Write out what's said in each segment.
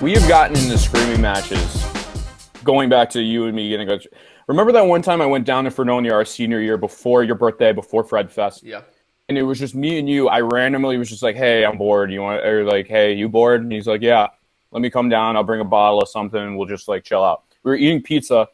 we have gotten into screaming matches. Going back to you and me getting a. Remember that one time I went down to Fredonia our senior year before your birthday, before Fred Fest? Yeah. And it was just me and you. I randomly was just like, "Hey, I'm bored. You want?" Or like, "Hey, you bored?" And he's like, "Yeah. Let me come down. I'll bring a bottle of something. And we'll just like chill out." We were eating pizza,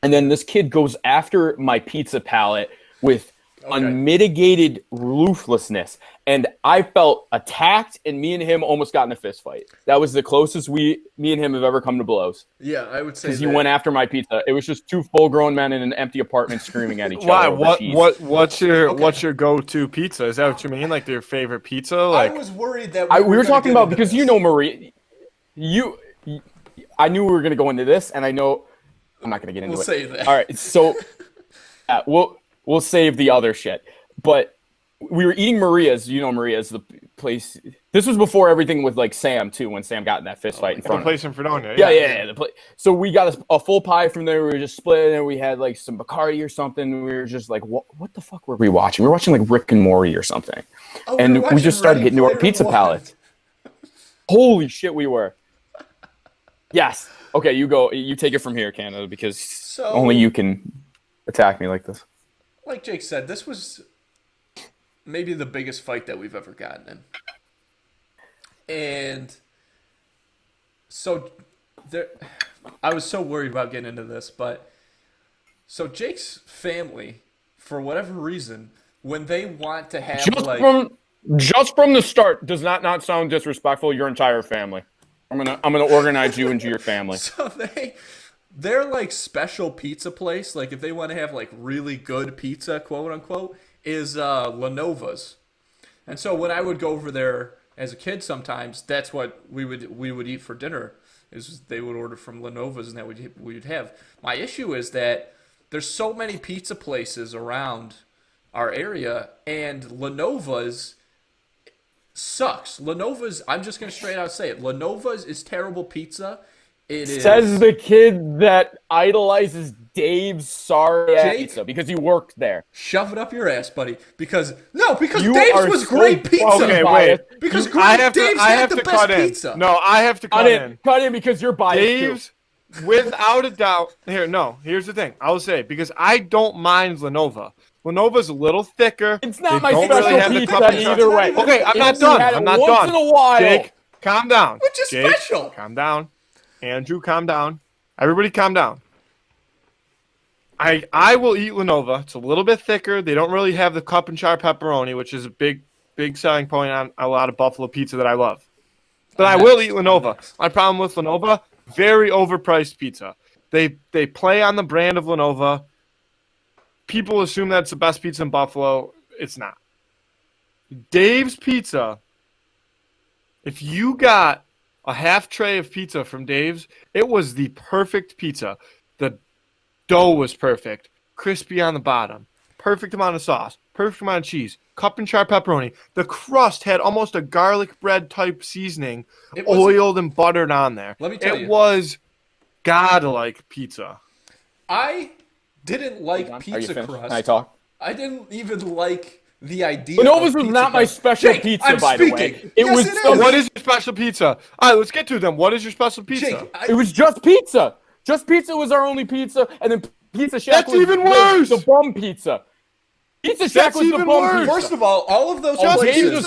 and then this kid goes after my pizza palate with unmitigated ruthlessness, and I felt attacked. And me and him almost got in a fist fight. That was the closest me and him have ever come to blows. Yeah, I would say because he went after my pizza. It was just two full-grown men in an empty apartment screaming at each other. What's your go-to pizza? Is that what you mean? Like your favorite pizza? Like I was worried that we were talking about because you know Maria. I knew we were going to go into this, and I know I'm not going to get into it. We'll save that. All right, so we'll save the other shit. But we were eating Maria's. You know Maria's, the place. This was before everything with like Sam too, when Sam got in that fist fight in front of the place in Fredonia. Yeah. The place. So we got a full pie from there. We were just splitting, and we had like some Bacardi or something. We were just like, what the fuck were we watching? We were watching like Rick and Morty or something, and we just started getting to our pizza palates. Holy shit, we were. Yes. Okay, you go. You take it from here, Canada, because only you can attack me like this. Like Jake said, this was maybe the biggest fight that we've ever gotten in. And so I was so worried about getting into this, but so Jake's family, for whatever reason, when they want to have just from the start, does not sound disrespectful. Your entire family. I'm gonna organize you into your family. So they're like special pizza place. Like if they want to have like really good pizza, quote unquote, is Lenova's. And so when I would go over there as a kid, sometimes that's what we would eat for dinner. Is they would order from Lenova's, and that we would have. My issue is that there's so many pizza places around our area, and Lenova's sucks. Lenova's, I'm just going to straight out say it. Lenova's is terrible pizza. Says the kid that idolizes Dave's sorry pizza because he worked there. Shove it up your ass, buddy. Because Dave's was great pizza. Okay, wait. Because Dave's had the best pizza. No, I have to cut in. Cut in because you're biased. Dave's, without a doubt. Here's the thing. I will say, because I don't mind Lenova. Lenova's a little thicker. It's not my special pizza either way. Okay, I'm not done. Once in a while. Jake, calm down. Which is Jake, special. Calm down. Andrew, calm down. Everybody calm down. I will eat Lenova. It's a little bit thicker. They don't really have the cup and char pepperoni, which is a big selling point on a lot of buffalo pizza that I love. But I will eat Lenova. My problem with Lenova, very overpriced pizza. They play on the brand of Lenova. People assume that's the best pizza in Buffalo. It's not. Dave's Pizza, if you got a half tray of pizza from Dave's, it was the perfect pizza. The dough was perfect, crispy on the bottom, perfect amount of sauce, perfect amount of cheese, cup and char pepperoni. The crust had almost a garlic bread type seasoning, oiled and buttered on there. Let me tell you. It was godlike pizza. I didn't like pizza crust. Can I talk? I didn't even like the idea. Lenova's was not my special pizza, by the way. What is your special pizza? All right, let's get to them. What is your special pizza? It was just pizza. Just pizza was our only pizza, and then Pizza Shack was even worse. The bum pizza. Pizza Shack was the bum pizza. First of all of those places,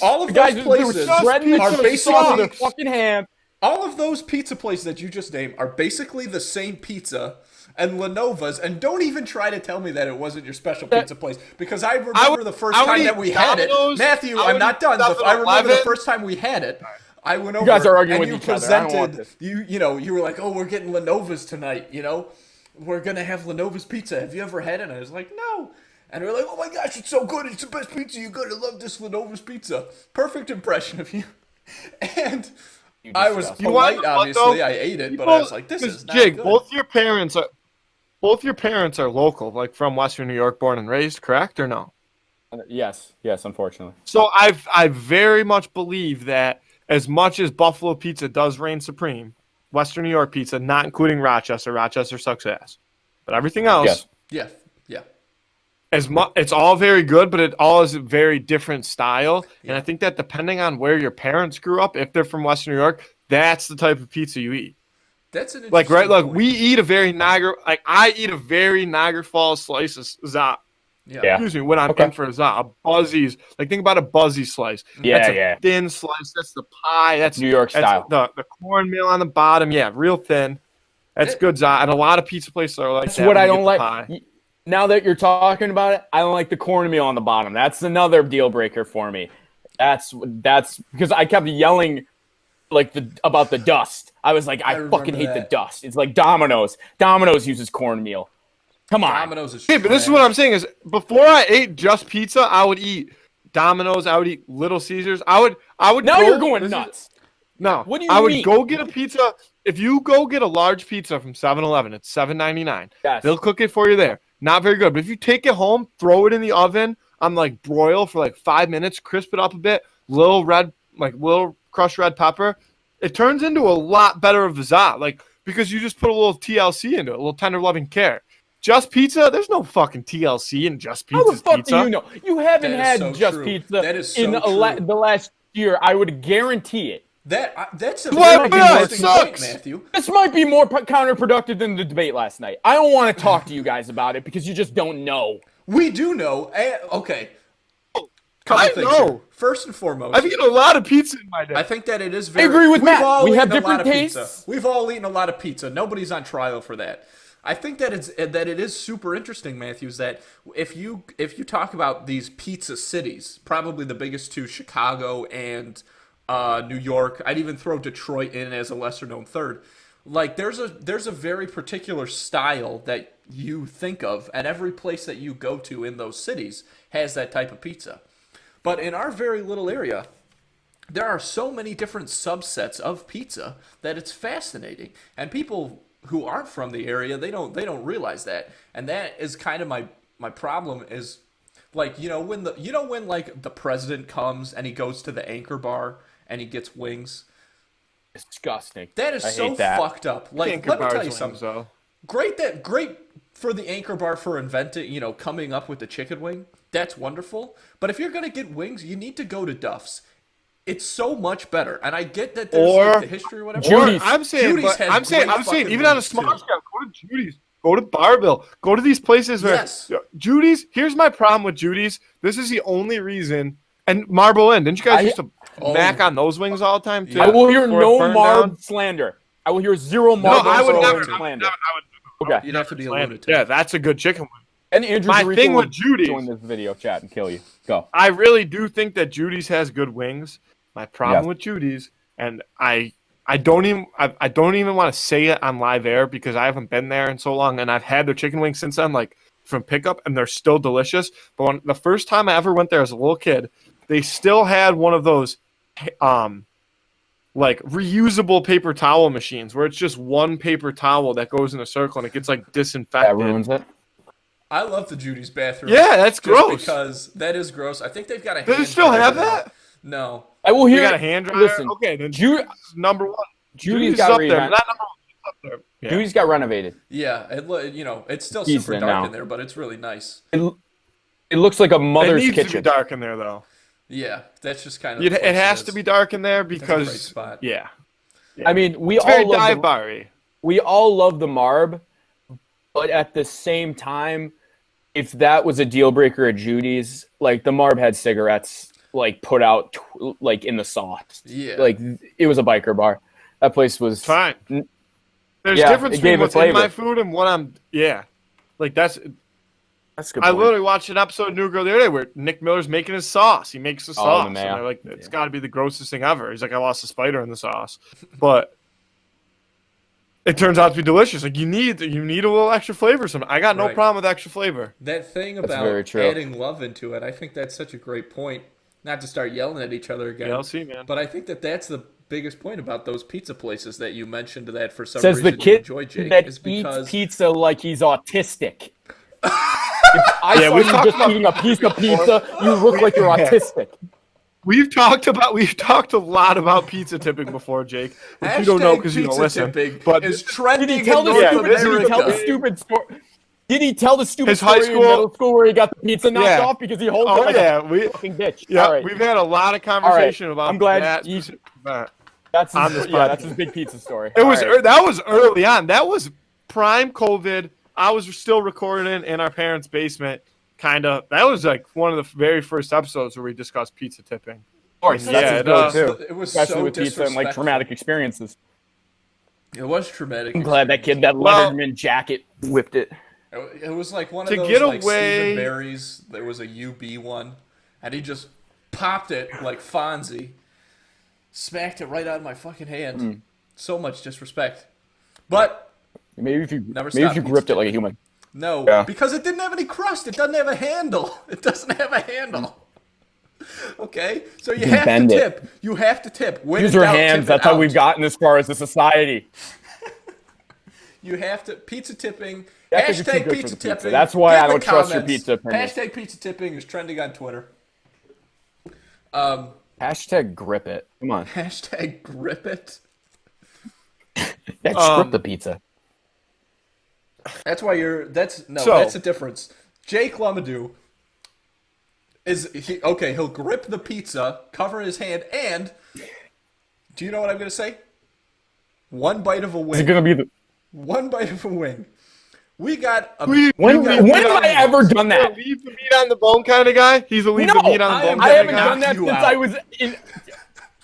all of those places are basically their fucking hand. All of those pizza places that you just named are basically the same pizza. And Lenova's, and don't even try to tell me that it wasn't your special pizza place, because I remember the first time that we had it. Matthew, I'm not done. I remember the first time we had it. I went over. You guys are arguing and with you each other. I don't want presented. this. You were like, "Oh, we're getting Lenova's tonight. We're gonna have Lenova's pizza. Have you ever had it?" And I was like, "No." And we're like, "Oh my gosh, it's so good! It's the best pizza. You're gonna love this Lenova's pizza." Perfect impression of you. And I was polite. Obviously, I ate it, but I was like, "This is not Jake, good." Both your parents are local, like from Western New York, born and raised, correct or no? Yes, unfortunately. So I very much believe that as much as Buffalo pizza does reign supreme, Western New York pizza, not including Rochester sucks ass. But everything else, yeah. it's all very good, but it all is a very different style. Yeah. And I think that depending on where your parents grew up, if they're from Western New York, that's the type of pizza you eat. That's an Like, right, interesting like we eat a very I eat a very Niagara Falls slice of zot. Yeah. Excuse me, when I'm in for a zot, a Buzzies. Like, think about a Buzzy slice. Yeah, That's a thin slice. That's the pie. That's New York style. The cornmeal on the bottom. Yeah, real thin. That's good zot. And a lot of pizza places are like That's that what when I you don't get the like. pie. Now that you're talking about it, I don't like the cornmeal on the bottom. That's another deal breaker for me. That's because I kept yelling about the dust. I was like, I fucking hate the dust. It's like Domino's. Domino's uses cornmeal. Come on. Domino's is Hey, but this is what I'm saying is before I ate just pizza, I would eat Domino's. I would eat Little Caesars. I would. Now you're going nuts. No. What do you I would mean? go get a pizza. If you go get a large pizza from 7-Eleven, it's $7.99. Yes. They'll cook it for you there. Not very good. But if you take it home, throw it in the oven on like broil for like 5 minutes, crisp it up a bit, little crushed red pepper, it turns into a lot better of a zot. Like, because you just put a little TLC into it, a little tender loving care. Just pizza? There's no fucking TLC in Just Pizza's How the fuck pizza. do you know? You haven't That is had so Just true. Pizza That is so in true. the last year. I would guarantee it. That's a What? very Yeah, it interesting point, sucks. Matthew. This might be more counterproductive than the debate last night. I don't want to talk to you guys about it because you just don't know. We do know. Okay. I Couple things know. here. First and foremost, I've eaten a lot of pizza in my day. I think that it is I very. agree with we've Matt. all We eaten have a lot different of pizza. tastes. We've all eaten a lot of pizza. Nobody's on trial for that. I think that it is super interesting, Matthews, that if you talk about these pizza cities, probably the biggest two, Chicago and New York. I'd even throw Detroit in as a lesser known third. Like there's a very particular style that you think of, and every place that you go to in those cities has that type of pizza. But in our very little area, there are so many different subsets of pizza that it's fascinating. And people who aren't from the area, they don't realize that. And that is kind of my problem is like, when like the president comes and he goes to the Anchor Bar and he gets wings. It's disgusting. That is I so hate that. fucked up. Like, Anchor let me Bar's tell you wings, something. though. Great for the Anchor Bar for inventing, coming up with the chicken wing. That's wonderful. But if you're going to get wings, you need to go to Duff's. It's so much better. And I get that there's like the history or whatever. Judy's. I'm saying, Judy's has I'm saying, great even on a fucking small wings, scale, go to Judy's, go to Barville, go to these places where Yes. Judy's. Here's my problem with Judy's. This is the only reason. And Marble Inn, didn't you guys used to mac on those wings all the time too? Yeah. I will hear Before it no burned Marb down? slander. I will hear zero No, Marb I would never. slander. I would Okay. You'd have to be a slander. lunatic. Yeah, that's a good chicken wing. And Andrew My Dorito thing with will Judy's- join this video chat and kill you. Go. I really do think that Judy's has good wings. My problem Yes. with Judy's, and I don't even want to say it on live air because I haven't been there in so long, and I've had their chicken wings since then, like from pickup, and they're still delicious. But the first time I ever went there as a little kid, they still had one of those, like reusable paper towel machines where it's just one paper towel that goes in a circle and it gets like That disinfected. ruins it. I love the Judy's bathroom. Yeah, that's just gross. because that is gross. I think they've got a Does it hand still dryer have now. that? No. I will You hear. got a hand dryer? Listen, Okay, then Ju- number one. Judy's Judy's got up there. revamp. Not number one. It's up there. Yeah. Judy's got renovated. Yeah, it's still Decent super dark now. in there, but it's really nice. It looks like a It mother's needs to be kitchen. dark in there, though. Yeah, that's just kind of. It has to be dark in there a great because, spot. yeah. I mean, we It's very all love dive the, bar-y. we all love the Marb, but at the same time, if that was a deal breaker at Judy's, like the Marb had cigarettes like put out like in the sauce. Yeah. Like it was a biker bar. That place was Fine. There's Yeah, difference it gave between it what's in flavor. my food and what I'm. Yeah. Like that's. That's a good. I point. literally watched an episode of New Girl the other day where Nick Miller's making his sauce. He makes the sauce. And mayo. they're like, it's got to be the grossest thing ever. He's like, I lost a spider in the sauce, but it turns out to be delicious. Like you need a little extra flavor. I got no Right. problem with extra flavor. That thing very about true. adding love into it, I think that's such a great point. Not to start yelling at each other again. Yeah, I'll see, man. But I think that's the biggest point about those pizza places that you mentioned that for some Says the reason you kid enjoy, Jake, that is eats because pizza like he's autistic. If I saw we've you talked just about eating a piece of pizza, you look like you're autistic. We've talked a lot about pizza tipping before, Jake. Which you don't know because you don't pizza listen. tipping But is trending Did he tell in the North stupid? Did he tell the America. stupid story? Did he tell the stupid His high story in school- middle school where he got the pizza knocked Yeah. off because he holds Oh it like yeah, a fucking bitch? yeah, All right. we've had a lot of conversation about. I'm glad that you- specific event. That's on his, this yeah, that's podcast. his big pizza story. It was All right. that was early on. That was prime COVID. I was still recording in our parents' basement. Kind of. That was like one of the very first episodes where we discussed pizza tipping. Of course, Yeah, that's his it, go-to, it was especially so with pizza and like disrespectful. traumatic experiences. It was traumatic. I'm glad that kid, that Well- Letterman jacket, whipped it. It was like one of To those get like away- Stephen Barry's. There was a UB one, and he just popped it like Fonzie, smacked it right out of my fucking hand. So much disrespect. But Maybe if you Never maybe if stop you pizza gripped it like a human. no, Yeah. because it didn't have any crust. It doesn't have a handle. It doesn't have a handle. Okay, so you can have to bend it. tip. You have to tip. When Use in your doubt, hands. tip it That's how out. we've gotten as far as a society. You have to pizza tipping. Yeah, 'cause you're too Hashtag good for pizza the pizza. tipping. That's why Get I in the don't trust your comments. pizza opinions. Hashtag pizza tipping is trending on Twitter. Hashtag grip it. Come on. Hashtag grip it. Yeah, just grip the pizza. That's why you're. That's So- that's the difference. Jake Lumadue okay. He'll grip the pizza, cover his hand, and do you know what I'm gonna say? One bite of a Is it wing. gonna be the? One bite of a wing. We got a. We- When got when a- have I ever done He's a that? leave the meat on the bone kind of guy. He's a leave No, the meat on I the am bone I kind haven't of guy. done that you since out. I was in.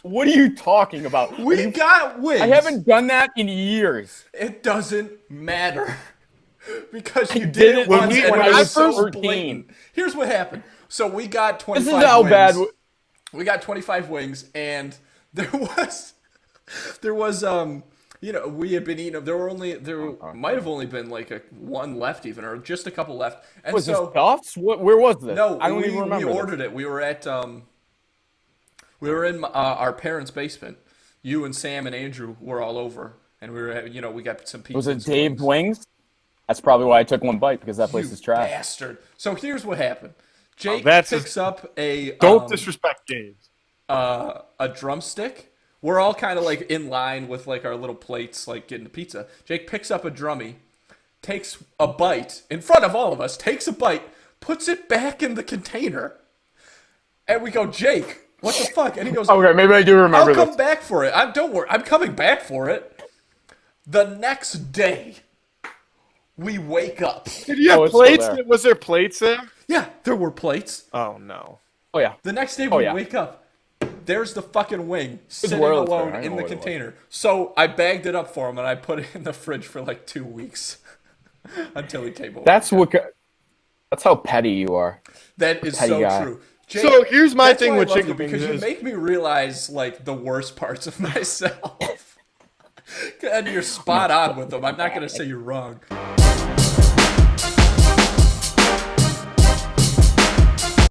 What are you talking about? We got wings. I haven't done that in years. It doesn't matter because you did did it it once when and I it was was so 13. blatant. Here's what happened. So we got 25 This is how wings. bad. We got 25 wings, and there was we had been eating. There might have only been like one left, even, or just a couple left. And Was so this Duff's? Where was this? no, I don't we, even remember. we this. ordered it. We were at we were in our parents' basement. You and Sam and Andrew were all over, and we were we got some pizza. Was and it some Dave's Wings? That's probably why I took one bite because that place You is trash. bastard. So here's what happened. Jake that's picks up a Don't disrespect games. a drumstick. We're all kind of like in line with like our little plates, like getting the pizza. Jake picks up a drummy, takes a bite in front of all of us, takes a bite, puts it back in the container, and we go, Jake, what the fuck? And he goes, Okay, maybe I do remember I'll come this. back for it. Don't worry, I'm coming back for it. The next day, we wake up. Did you have it's still plates? there. Was there plates there? Yeah, there were plates. Oh no. Oh yeah. The next day Oh, we yeah. wake up. There's the fucking wing sitting where it's alone there. I in know the what it was. container. So I bagged it up for him and I put it in the fridge for like 2 weeks until he came over. That's how petty you are. That is petty so guy. true. Jake, So here's my that's thing why I with love chicken you, because wings you is- make me realize like the worst parts of myself. And you're spot on with them. I'm not gonna say you're wrong.